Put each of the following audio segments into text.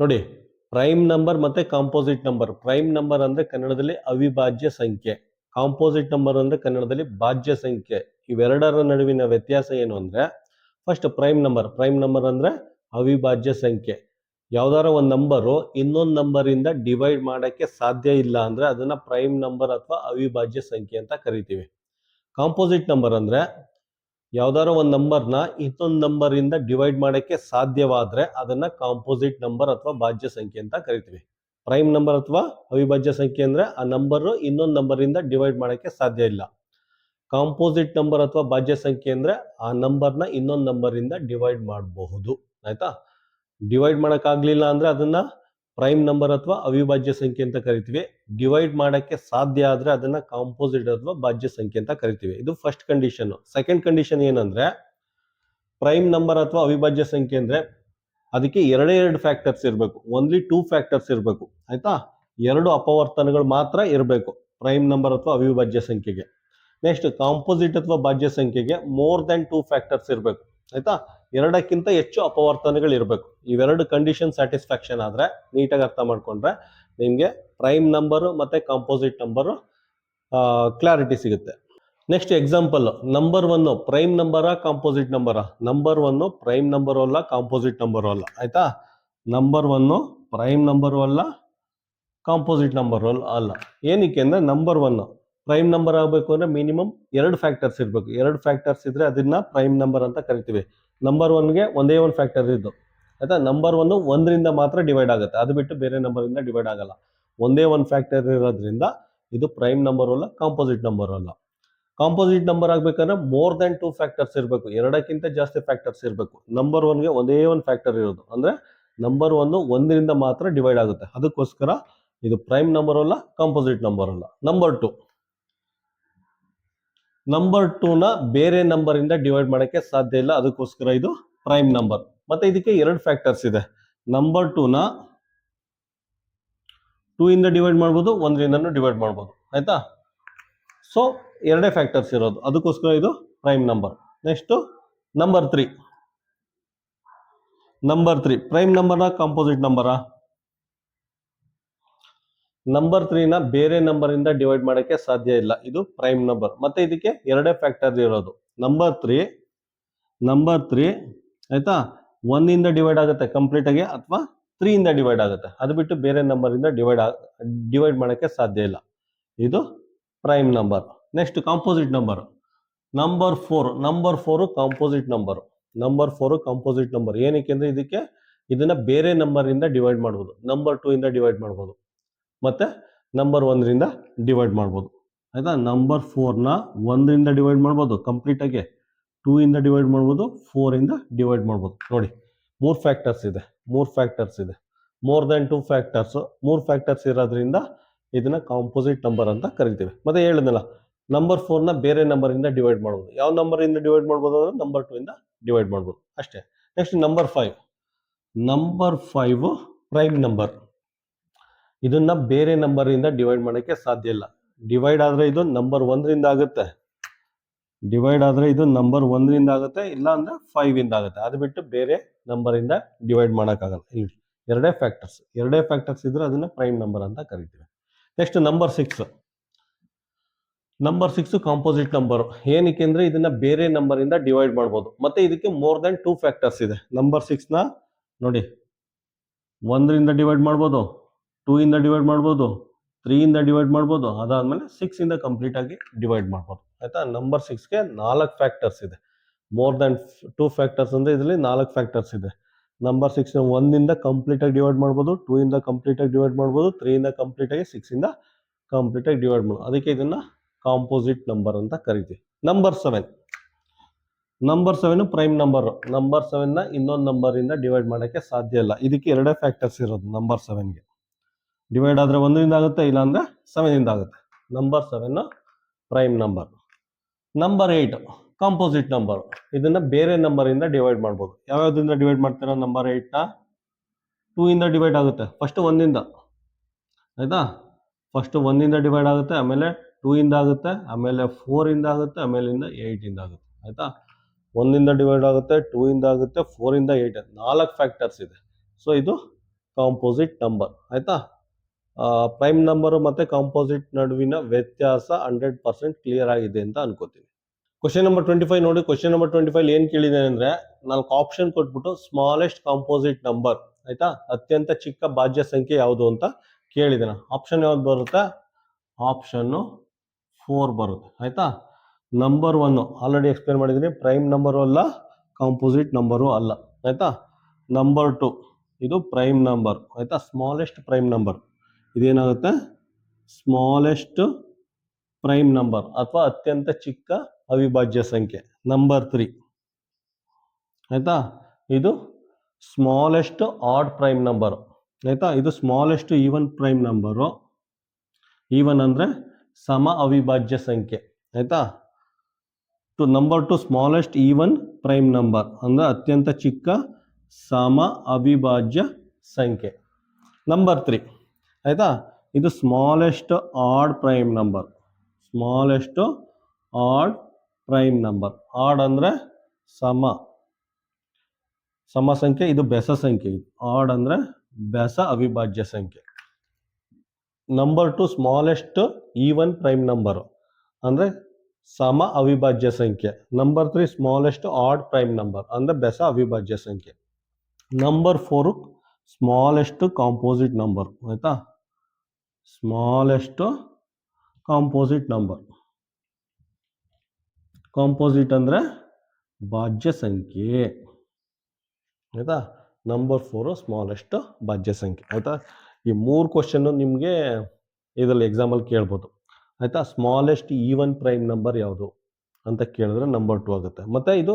ನೋಡಿ, prime number ಮತ್ತೆ composite number. Prime number ಅಂದ್ರೆ ಕನ್ನಡದಲ್ಲಿ ಅವಿಭಾಜ್ಯ ಸಂಖ್ಯೆ, ಕಾಂಪೋಸಿಟ್ ನಂಬರ್ ಅಂದ್ರೆ ಕನ್ನಡದಲ್ಲಿ ಭಾಜ್ಯ ಸಂಖ್ಯೆ. ಇವೆರಡರ ನಡುವಿನ ವ್ಯತ್ಯಾಸ ಏನು ಅಂದ್ರೆ, ಫಸ್ಟ್ ಪ್ರೈಮ್ ನಂಬರ್ ಅಂದ್ರೆ ಅವಿಭಾಜ್ಯ ಸಂಖ್ಯೆ. ಯಾವ್ದಾರ ಒಂದು ನಂಬರು ಇನ್ನೊಂದು ನಂಬರ್ ಇಂದ ಡಿವೈಡ್ ಮಾಡಕ್ಕೆ ಸಾಧ್ಯ ಇಲ್ಲ ಅಂದ್ರೆ ಅದನ್ನ ಪ್ರೈಮ್ ನಂಬರ್ ಅಥವಾ ಅವಿಭಾಜ್ಯ ಸಂಖ್ಯೆ ಅಂತ ಕರಿತೀವಿ. ಕಾಂಪೋಸಿಟ್ ನಂಬರ್ ಅಂದ್ರೆ ಯಾವ್ದಾರ ಒಂದು ನಂಬರ್ನ ಇನ್ನೊಂದು ನಂಬರ್ ಇಂದ ಡಿವೈಡ್ ಮಾಡಕ್ಕೆ ಸಾಧ್ಯವಾದ್ರೆ ಅದನ್ನ ಕಾಂಪೋಸಿಟ್ ನಂಬರ್ ಅಥವಾ ಭಾಜ್ಯ ಸಂಖ್ಯೆ ಅಂತ ಕರಿತೀವಿ. ಪ್ರೈಮ್ ನಂಬರ್ ಅಥವಾ ಅವಿಭಾಜ್ಯ ಸಂಖ್ಯೆ ಅಂದ್ರೆ ಆ ನಂಬರ್ ಇನ್ನೊಂದು ನಂಬರ್ ಇಂದ ಡಿವೈಡ್ ಮಾಡಕ್ಕೆ ಸಾಧ್ಯ ಇಲ್ಲ. ಕಾಂಪೋಸಿಟ್ ನಂಬರ್ ಅಥವಾ ಭಾಜ್ಯ ಸಂಖ್ಯೆ ಅಂದ್ರೆ ಆ ನಂಬರ್ನ ಇನ್ನೊಂದು ನಂಬರ್ ಇಂದ ಡಿವೈಡ್ ಮಾಡಬಹುದು. ಆಯ್ತಾ? ಡಿವೈಡ್ ಮಾಡಕ್ ಆಗ್ಲಿಲ್ಲ ಅಂದ್ರೆ ಅದನ್ನ ಪ್ರೈಮ್ ನಂಬರ್ ಅಥವಾ ಅವಿಭಾಜ್ಯ ಸಂಖ್ಯೆ ಅಂತ ಕರಿತೀವಿ. ಡಿವೈಡ್ ಮಾಡಕ್ಕೆ ಸಾಧ್ಯ ಆದ್ರೆ ಅದನ್ನ ಕಾಂಪೋಸಿಟ್ ಅಥವಾ ಭಾಜ್ಯ ಸಂಖ್ಯೆ ಅಂತ ಕರಿತೀವಿ. ಇದು ಫಸ್ಟ್ ಕಂಡೀಷನ್. ಸೆಕೆಂಡ್ ಕಂಡೀಷನ್ ಏನಂದ್ರೆ, ಪ್ರೈಮ್ ನಂಬರ್ ಅಥವಾ ಅವಿಭಾಜ್ಯ ಸಂಖ್ಯೆ ಅಂದ್ರೆ ಅದಕ್ಕೆ ಎರಡೇ ಎರಡು ಫ್ಯಾಕ್ಟರ್ಸ್ ಇರಬೇಕು, ಓನ್ಲಿ 2 ಫ್ಯಾಕ್ಟರ್ಸ್ ಇರಬೇಕು. ಆಯ್ತಾ? ಎರಡು ಅಪವರ್ತನಗಳು ಮಾತ್ರ ಇರಬೇಕು ಪ್ರೈಮ್ ನಂಬರ್ ಅಥವಾ ಅವಿಭಾಜ್ಯ ಸಂಖ್ಯೆಗೆ. ನೆಕ್ಸ್ಟ್ ಕಾಂಪೋಸಿಟ್ ಅಥವಾ ಭಾಜ್ಯ ಸಂಖ್ಯೆಗೆ ಮೋರ್ ದನ್ 2 ಫ್ಯಾಕ್ಟರ್ಸ್ ಇರಬೇಕು. ಆಯ್ತಾ? ಎರಡಕ್ಕಿಂತ ಹೆಚ್ಚು ಅಪವರ್ತನಗಳು ಇರಬೇಕು. ಇವೆರಡು ಕಂಡೀಷನ್ ಸ್ಯಾಟಿಸ್ಫ್ಯಾಕ್ಷನ್ ಆದ್ರೆ, ನೀಟಾಗಿ ಅರ್ಥ ಮಾಡ್ಕೊಂಡ್ರೆ ನಿಮ್ಗೆ ಪ್ರೈಮ್ ನಂಬರ್ ಮತ್ತೆ ಕಾಂಪೋಸಿಟ್ ನಂಬರ್ ಕ್ಲಾರಿಟಿ ಸಿಗುತ್ತೆ. Next example, number 1 prime number composite number? Number 1 prime number ಅಲ್ಲ, ಕಾಂಪೋಸಿಟ್ ನಂಬರ್ ಅಲ್ಲ. ಆಯ್ತಾ? ನಂಬರ್ 1 ಪ್ರೈಮ್ ನಂಬರ್ ಅಲ್ಲ, ಕಾಂಪೋಸಿಟ್ ನಂಬರ್ ಅಲ್ಲ. ಏನಕ್ಕೆ ಅಂದ್ರೆ ನಂಬರ್ 1 ಪ್ರೈಮ್ ನಂಬರ್ ಆಗಬೇಕು ಅಂದ್ರೆ ಮಿನಿಮಮ್ 2 ಫ್ಯಾಕ್ಟರ್ಸ್ ಇರಬೇಕು. 2 ಫ್ಯಾಕ್ಟರ್ಸ್ ಇದ್ರೆ ಅದನ್ನ ಪ್ರೈಮ್ ನಂಬರ್ ಅಂತ ಕರಿತೀವಿ. ನಂಬರ್ 1ಗೆ ಒಂದೇ ಒಂದು ಫ್ಯಾಕ್ಟರ್ ಇದ್ದು, ಆಯ್ತಾ? ನಂಬರ್ 1 ಒಂದರಿಂದ ಮಾತ್ರ ಡಿವೈಡ್ ಆಗುತ್ತೆ, ಅದು ಬಿಟ್ಟು ಬೇರೆ ನಂಬರ್ ಇಂದ ಡಿವೈಡ್ ಆಗಲ್ಲ. ಒಂದೇ ಒಂದು ಫ್ಯಾಕ್ಟರ್ ಇರೋದ್ರಿಂದ ಇದು ಪ್ರೈಮ್ ನಂಬರ್ ಅಲ್ಲ, ಕಾಂಪೋಸಿಟ್ ನಂಬರ್ ಅಲ್ಲ. ಕಾಂಪೋಸಿಟ್ ನಂಬರ್ ಆಗ್ಬೇಕಂದ್ರೆ ಮೋರ್ ದನ್ 2 ಫ್ಯಾಕ್ಟರ್ಸ್ ಇರಬೇಕು, ಎರಡಕ್ಕಿಂತ ಜಾಸ್ತಿ ಫ್ಯಾಕ್ಟರ್ಸ್ ಇರಬೇಕು. ನಂಬರ್ 1ಗೆ ಒಂದೇ ಒಂದು ಫ್ಯಾಕ್ಟರ್ ಇರೋದು ಅಂದ್ರೆ ನಂಬರ್ 1 ಒಂದರಿಂದ ಮಾತ್ರ ಡಿವೈಡ್ ಆಗುತ್ತೆ, ಅದಕ್ಕೋಸ್ಕರ ಇದು ಪ್ರೈಮ್ ನಂಬರ್ ಅಲ್ಲ, ಕಾಂಪೋಸಿಟ್ ನಂಬರ್ ಅಲ್ಲ. ನಂಬರ್ 2ನ ಬೇರೆ ನಂಬರ್ ಇಂದ ಡಿವೈಡ್ ಮಾಡಕ್ಕೆ ಸಾಧ್ಯ ಇಲ್ಲ, ಅದಕ್ಕೋಸ್ಕರ ಇದು ಪ್ರೈಮ್ ನಂಬರ್. ಮತ್ತೆ ಇದಕ್ಕೆ ಎರಡು ಫ್ಯಾಕ್ಟರ್ಸ್ ಇದೆ. ನಂಬರ್ 2ನ 2 ಇಂದ ಡಿವೈಡ್ ಮಾಡ್ಬೋದು, 1ರಿಂದನೂ ಡಿವೈಡ್ ಮಾಡ್ಬೋದು. ಆಯ್ತಾ? ಸೊ ಎರಡೇ ಫ್ಯಾಕ್ಟರ್ಸ್ ಇರೋದು, ಅದಕ್ಕೋಸ್ಕರ ಇದು prime number. Next number 3. Prime ನಂಬರ್ನ ಕಾಂಪೋಸಿಟ್ ನಂಬರ? ನಂಬರ್ 3ನ ಬೇರೆ ನಂಬರ್ ಇಂದ ಡಿವೈಡ್ ಮಾಡಕ್ಕೆ ಸಾಧ್ಯ ಇಲ್ಲ, ಇದು ಪ್ರೈಮ್ ನಂಬರ್. ಮತ್ತೆ ಇದಕ್ಕೆ ಎರಡೇ ಫ್ಯಾಕ್ಟರ್ ಇರೋದು. ನಂಬರ್ 3 ಆಯ್ತಾ, 1 ಇಂದ ಡಿವೈಡ್ ಆಗುತ್ತೆ ಕಂಪ್ಲೀಟ್ ಆಗಿ, ಅಥವಾ 3 ಇಂದ ಡಿವೈಡ್ ಆಗುತ್ತೆ, ಅದು ಬಿಟ್ಟು ಬೇರೆ ನಂಬರ್ ಇಂದ ಡಿವೈಡ್ ಮಾಡಕ್ಕೆ ಸಾಧ್ಯ ಇಲ್ಲ, ಇದು prime number. Next composite number. Number 4 composite number. ಏನಕ್ಕೆ ಅಂದ್ರೆ ಇದನ್ನ ಬೇರೆ ನಂಬರ್ ಇಂದ ಡಿವೈಡ್ ಮಾಡ್ಬೋದು. ನಂಬರ್ 2 ಇಂದ ಡಿವೈಡ್ ಮಾಡ್ಬೋದು, ಮತ್ತೆ ನಂಬರ್ 1ರಿಂದ ಡಿವೈಡ್ ಮಾಡ್ಬೋದು. ಆಯ್ತಾ? ನಂಬರ್ 4ನ 1ರಿಂದ ಡಿವೈಡ್ ಮಾಡ್ಬೋದು ಕಂಪ್ಲೀಟ್ ಆಗಿ, 2 ಇಂದ ಡಿವೈಡ್ ಮಾಡ್ಬೋದು, 4 ಇಂದ ಡಿವೈಡ್ ಮಾಡ್ಬೋದು. ನೋಡಿ, 3 ಫ್ಯಾಕ್ಟರ್ಸ್ ಇದೆ. ಮೋರ್ ದನ್ 2 ಫ್ಯಾಕ್ಟರ್ಸ್, 3 ಫ್ಯಾಕ್ಟರ್ಸ್ ಇರೋದ್ರಿಂದ ಇದನ್ನ ಕಾಂಪೋಸಿಟ್ ನಂಬರ್ ಅಂತ ಕರಿತೀವಿ. ಮತ್ತೆ ಹೇಳಿದ್ನಲ್ಲ, ನಂಬರ್ 4ನ ಬೇರೆ ನಂಬರ್ ಇಂದ ಡಿವೈಡ್ ಮಾಡ್ಬೋದು. ಯಾವ ನಂಬರ್ ಇಂದ ಡಿವೈಡ್ ಮಾಡ್ಬೋದು ಅಂದ್ರೆ ನಂಬರ್ 2 ಇಂದ ಡಿವೈಡ್ ಮಾಡ್ಬೋದು ಅಷ್ಟೇ. Next number 5 prime number. ಇದನ್ನ ಬೇರೆ ನಂಬರ್ ಇಂದ ಡಿವೈಡ್ ಮಾಡಕ್ಕೆ ಸಾಧ್ಯ ಇಲ್ಲ. ಡಿವೈಡ್ ಆದ್ರೆ ಇದು ನಂಬರ್ 1ರಿಂದ ಆಗುತ್ತೆ, ಇಲ್ಲ ಅಂದ್ರೆ 5 ಇಂದ ಆಗುತ್ತೆ, ಅದು ಬಿಟ್ಟು ಬೇರೆ ನಂಬರ್ ಇಂದ ಡಿವೈಡ್ ಮಾಡಕ್ಕಾಗಲ್ಲ. ಇಲ್ಲಿ ಎರಡೇ ಫ್ಯಾಕ್ಟರ್ಸ್ ಇದ್ರೆ ಅದನ್ನ ಪ್ರೈಮ್ ನಂಬರ್ ಅಂತ ಕರಿತೀವಿ. Next number 6 composite number. ಏನಕ್ಕೆ ಅಂದ್ರೆ ಇದನ್ನ ಬೇರೆ ನಂಬರ್ ಇಂದ ಡಿವೈಡ್ ಮಾಡ್ಬೋದು, ಮತ್ತೆ ಇದಕ್ಕೆ ಮೋರ್ ದನ್ 2 ಫ್ಯಾಕ್ಟರ್ಸ್ ಇದೆ. ನಂಬರ್ 6ನ ನೋಡಿ, 1ರಿಂದ ಡಿವೈಡ್ ಮಾಡ್ಬೋದು, 2 ಇಂದ ಡಿವೈಡ್ ಮಾಡ್ಬೋದು, 3 ಇಂದ ಡಿವೈಡ್ ಮಾಡ್ಬೋದು, ಅದಾದ್ಮೇಲೆ 6 ಇಂದ ಕಂಪ್ಲೀಟ್ ಆಗಿ ಡಿವೈಡ್ ಮಾಡ್ಬೋದು. ಆಯ್ತಾ? ನಂಬರ್ 6ಗೆ 4 ಫ್ಯಾಕ್ಟರ್ಸ್ ಇದೆ. ಮೋರ್ ದನ್ 2 ಫ್ಯಾಕ್ಟರ್ಸ್ ಅಂದ್ರೆ ಇದರಲ್ಲಿ 4 ಫ್ಯಾಕ್ಟರ್ಸ್ ಇದೆ. ನಂಬರ್ 6ನ 1ಇಂದ ಕಂಪ್ಲೀಟ್ ಆಗಿ ಡಿವೈಡ್ ಮಾಡ್ಬೋದು, 2 ಇಂದ ಕಂಪ್ಲೀಟ್ ಆಗಿ ಡಿವೈಡ್ ಮಾಡ್ಬೋದು, 3 ಇಂದ ಕಂಪ್ಲೀಟ್ ಆಗಿ, 6 ಇಂದ ಕಂಪ್ಲೀಟ್ ಆಗಿ ಡಿವೈಡ್ ಮಾಡ್ಬೋದು. ಅದಕ್ಕೆ ಇದನ್ನ ಕಾಂಪೋಸಿಟ್ ನಂಬರ್ ಅಂತ ಕರಿತೀವಿ. Number 7 prime number. ನಂಬರ್ 7ನ ಇನ್ನೊಂದು ನಂಬರ್ ಇಂದ ಡಿವೈಡ್ ಮಾಡಕ್ಕೆ ಸಾಧ್ಯ ಇಲ್ಲ, ಇದಕ್ಕೆ ಎರಡೇ ಫ್ಯಾಕ್ಟರ್ಸ್ ಇರೋದು. ನಂಬರ್ 7ಗೆ ಡಿವೈಡ್ ಆದ್ರೆ 1ರಿಂದ ಆಗುತ್ತೆ, ಇಲ್ಲ ಅಂದ್ರೆ 7 ಇಂದ ಆಗುತ್ತೆ. Number 7 prime number. Number 8 composite number. ಇದನ್ನ ಬೇರೆ ನಂಬರ್ ಇಂದ ಡಿವೈಡ್ ಮಾಡ್ಬೋದು. ಯಾವ್ಯಾವ್ದ್ರಿಂದ ಡಿವೈಡ್ ಮಾಡ್ತೀರಾ? ನಂಬರ್ 8ನ 2 ಇಂದ ಡಿವೈಡ್ ಆಗುತ್ತೆ, ಫಸ್ಟ್ 1ಇಂದ. ಆಯ್ತಾ? ಫಸ್ಟ್ 1ಇಂದ ಡಿವೈಡ್ ಆಗುತ್ತೆ, ಆಮೇಲೆ 2 ಇಂದ ಆಗುತ್ತೆ, ಆಮೇಲೆ 4 ಇಂದ ಆಗುತ್ತೆ, ಆಮೇಲೆ 8 ಇಂದ ಆಗುತ್ತೆ. ಆಯ್ತಾ? 1ಇಂದ ಡಿವೈಡ್ ಆಗುತ್ತೆ, 2 ಇಂದ ಆಗುತ್ತೆ, 4 ಇಂದ 8, 4 ಫ್ಯಾಕ್ಟರ್ಸ್ ಇದೆ. ಸೊ ಇದು ಕಾಂಪೋಸಿಟ್ ನಂಬರ್. ಆಯ್ತಾ, ಪ್ರೈಮ್ ನಂಬರ್ ಮತ್ತೆ ಕಾಂಪೋಸಿಟ್ ನಡುವಿನ ವ್ಯತ್ಯಾಸ 100% ಕ್ಲಿಯರ್ ಆಗಿದೆ ಅಂತ ಅನ್ಕೋತೀನಿ. ಕ್ವಶನ್ ನಂಬರ್ 25 ನೋಡಿ. ಕ್ವಶನ್ ನಂಬರ್ 25 ಏನ್ ಕೇಳಿದ್ದೇನೆ ಅಂದ್ರೆ 4 ಆಪ್ಷನ್ ಕೊಟ್ಬಿಟ್ಟು ಸ್ಮಾಲೆಸ್ಟ್ ಕಾಂಪೋಸಿಟ್ ನಂಬರ್, ಆಯ್ತಾ, ಅತ್ಯಂತ ಚಿಕ್ಕ ಭಾಜ್ಯ ಸಂಖ್ಯೆ ಯಾವುದು ಅಂತ ಕೇಳಿದ್ದೇನೆ. ಆಪ್ಷನ್ ಯಾವ್ದು ಬರುತ್ತೆ? ಆಪ್ಷನ್ 4 ಬರುತ್ತೆ. ಆಯ್ತಾ, ನಂಬರ್ 1 ಆಲ್ರೆಡಿ ಎಕ್ಸ್ಪ್ಲೇನ್ ಮಾಡಿದ್ದೀನಿ, ಪ್ರೈಮ್ ನಂಬರು ಅಲ್ಲ, ಕಾಂಪೋಸಿಟ್ ನಂಬರು ಅಲ್ಲ. ಆಯ್ತಾ, ನಂಬರ್ 2 ಇದು ಪ್ರೈಮ್ ನಂಬರ್. ಆಯ್ತಾ, ಸ್ಮಾಲೆಸ್ಟ್ ಪ್ರೈಮ್ ನಂಬರ್ ಇದೇನಾಗುತ್ತೆ? ಸ್ಮಾಲೆಸ್ಟ್ ಪ್ರೈಮ್ ನಂಬರ್ ಅಥವಾ ಅತ್ಯಂತ ಚಿಕ್ಕ ಅವಿಭಾಜ್ಯ ಸಂಖ್ಯೆ. ನಂಬರ್ 3 ಆಯ್ತಾ, ಇದು ಸ್ಮಾಲೆಸ್ಟ್ ಆಡ್ ಪ್ರೈಮ್ ನಂಬರ್. ಆಯ್ತಾ, ಇದು smallest even prime number. Even ಅಂದ್ರೆ ಸಮ ಅವಿಭಾಜ್ಯ ಸಂಖ್ಯೆ. ಆಯ್ತಾ, number 2 smallest even prime number ಅಂದ್ರೆ ಅತ್ಯಂತ ಚಿಕ್ಕ ಸಮ ಅವಿಭಾಜ್ಯ ಸಂಖ್ಯೆ. ನಂಬರ್ 3 ಆಯ್ತಾ, ಇದು smallest odd prime number. Smallest odd prime number. Odd ಅಂದ್ರೆ ಸಮ ಸಂಖ್ಯೆ, ಇದು ಬೆಸ ಸಂಖ್ಯೆ. ಇದು ಆಡ್ ಅಂದ್ರೆ ಬೆಸ ಅವಿಭಾಜ್ಯ ಸಂಖ್ಯೆ. Number 2 smallest even prime number ಅಂದ್ರೆ ಸಮ ಅವಿಭಾಜ್ಯ ಸಂಖ್ಯೆ. Number 3 smallest odd prime number ಅಂದ್ರೆ ಬೆಸ ಅವಿಭಾಜ್ಯ ಸಂಖ್ಯೆ. Number 4 smallest composite number. ಆಯ್ತಾ, ಸ್ಮಾಲೆಸ್ಟ್ ಕಾಂಪೋಸಿಟ್ ನಂಬರ್. ಕಾಂಪೋಸಿಟ್ ಅಂದ್ರೆ ಭಾಜ್ಯ ಸಂಖ್ಯೆ. ಆಯ್ತಾ, ನಂಬರ್ 4 ಸ್ಮಾಲೆಸ್ಟ್ ಭಾಜ್ಯ ಸಂಖ್ಯೆ. ಆಯ್ತಾ, ಈ 3 ಕ್ವಶನ್ ನಿಮಗೆ ಇದರಲ್ಲಿ ಎಕ್ಸಾಮಲ್ಲಿ ಕೇಳ್ಬೋದು. ಆಯ್ತಾ, ಸ್ಮಾಲೆಸ್ಟ್ ಈವನ್ ಪ್ರೈಮ್ ನಂಬರ್ ಯಾವುದು ಅಂತ ಕೇಳಿದ್ರೆ ನಂಬರ್ 2 ಆಗುತ್ತೆ. ಮತ್ತೆ ಇದು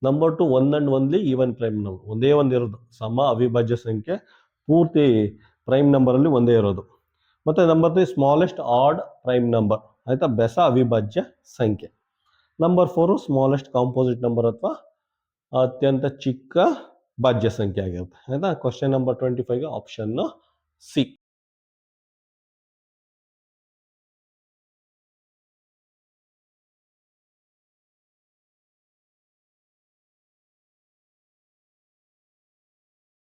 number 2 one and only even prime number, ಒಂದೇ ಇರೋದು ಸಮ ಅವಿಭಾಜ್ಯ ಸಂಖ್ಯೆ, ಪೂರ್ತಿ ಪ್ರೈಮ್ ನಂಬರಲ್ಲಿ ಒಂದೇ ಇರೋದು. ಮತ್ತೆ number 3 smallest odd prime number. ಆಯ್ತಾ, ಬೆಸ ಅವಿಭಾಜ್ಯ ಸಂಖ್ಯೆ. ನಂಬರ್ 4 ಸ್ಮಾಲೆಸ್ಟ್ ಕಾಂಪೋಸಿಟ್ ನಂಬರ್ ಅಥವಾ ಅತ್ಯಂತ ಚಿಕ್ಕ ಭಾಜ್ಯ ಸಂಖ್ಯೆ ಆಗಿರುತ್ತೆ. ಆಯ್ತಾ, ಕ್ವಶನ್ ನಂಬರ್ 25 ಆಪ್ಷನ್ ಸಿ.